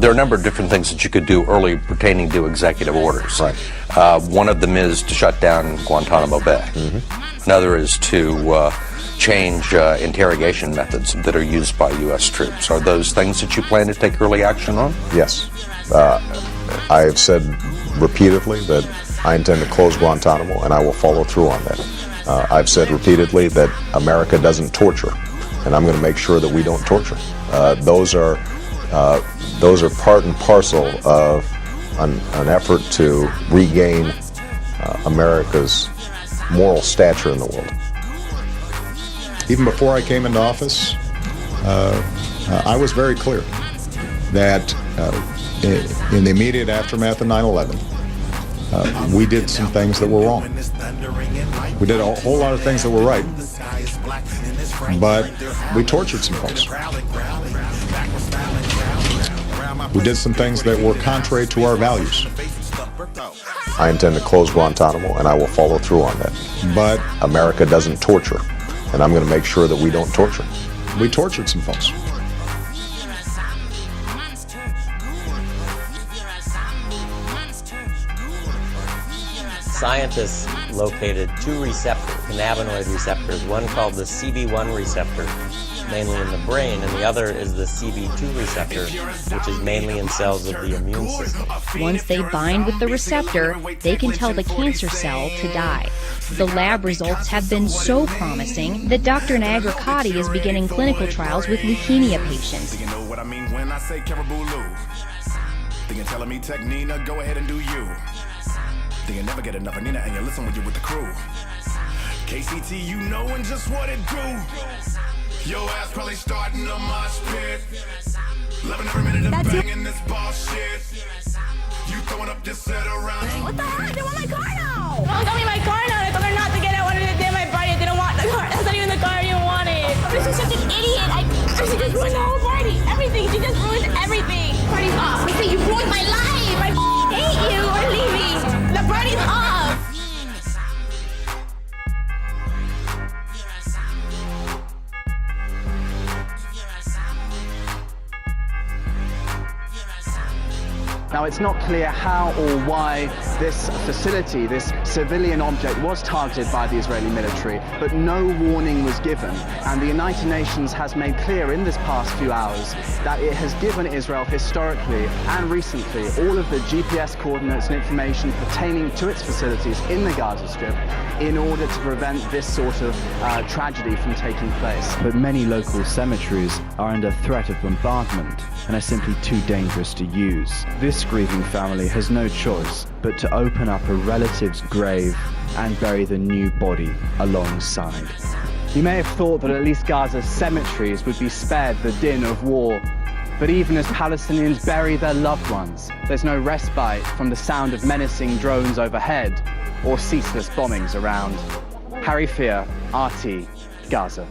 There are a number of different things that you could do early pertaining to executive orders. Right. One of them is to shut down Guantanamo Bay. Another is to change interrogation methods that are used by U.S. troops. Are those things that you plan to take early action on? Yes. I have said repeatedly that I intend to close Guantanamo, and I will follow through on that. I've said repeatedly that America doesn't torture, and I'm going to make sure that we don't torture. Those are part and parcel of an effort to regain America's moral stature in the world. Even before I came into office, I was very clear that in the immediate aftermath of 9/11, we did some things that were wrong. We did a whole lot of things that were right, but we tortured some folks. We did some things that were contrary to our values. I intend to close Guantanamo, and I will follow through on that. But America doesn't torture, and I'm going to make sure that we don't torture. we tortured some folks. Scientists located two cannabinoid receptors, one called the CB1 receptor, mainly in the brain, and the other is the CB2 receptor, which is mainly in cells of the immune system. Once they bind with the receptor, they can tell the cancer cell to die. The lab results have been so promising that Dr. Nagarkoti is beginning clinical trials with leukemia patients. You know what I mean when I say Caribou-Lou? Thinking telling me Technina, go ahead and do you. Thinking never get enough of Nina, and you listen when you with the crew. KCT, you knowin' just what it do. Yo ass probably starting a mosh pit. Loving every minute of banging this bullshit. You throwing up your set around. What the heck? They want my car now! Mom got me my car now. I told her not to get it. I wanted to do my party. I didn't want the car. That's not even the car you wanted. I'm just such an idiot. She just ruined the whole party. Everything. She just ruined everything. Party's off. I say you ruined my life. I hate you. We're leaving. The party's off. Now, it's not clear how or why this facility, this civilian object, was targeted by the Israeli military, but no warning was given. And the United Nations has made clear in this past few hours that it has given Israel historically and recently all of the GPS coordinates and information pertaining to its facilities in the Gaza Strip in order to prevent this sort of tragedy from taking place. But many local cemeteries are under threat of bombardment and are simply too dangerous to use. This grieving family has no choice but to open up a relative's grave and bury the new body alongside. You may have thought that at least Gaza's cemeteries would be spared the din of war, but even as Palestinians bury their loved ones, there's no respite from the sound of menacing drones overhead or ceaseless bombings around. Harry Fear, RT, Gaza.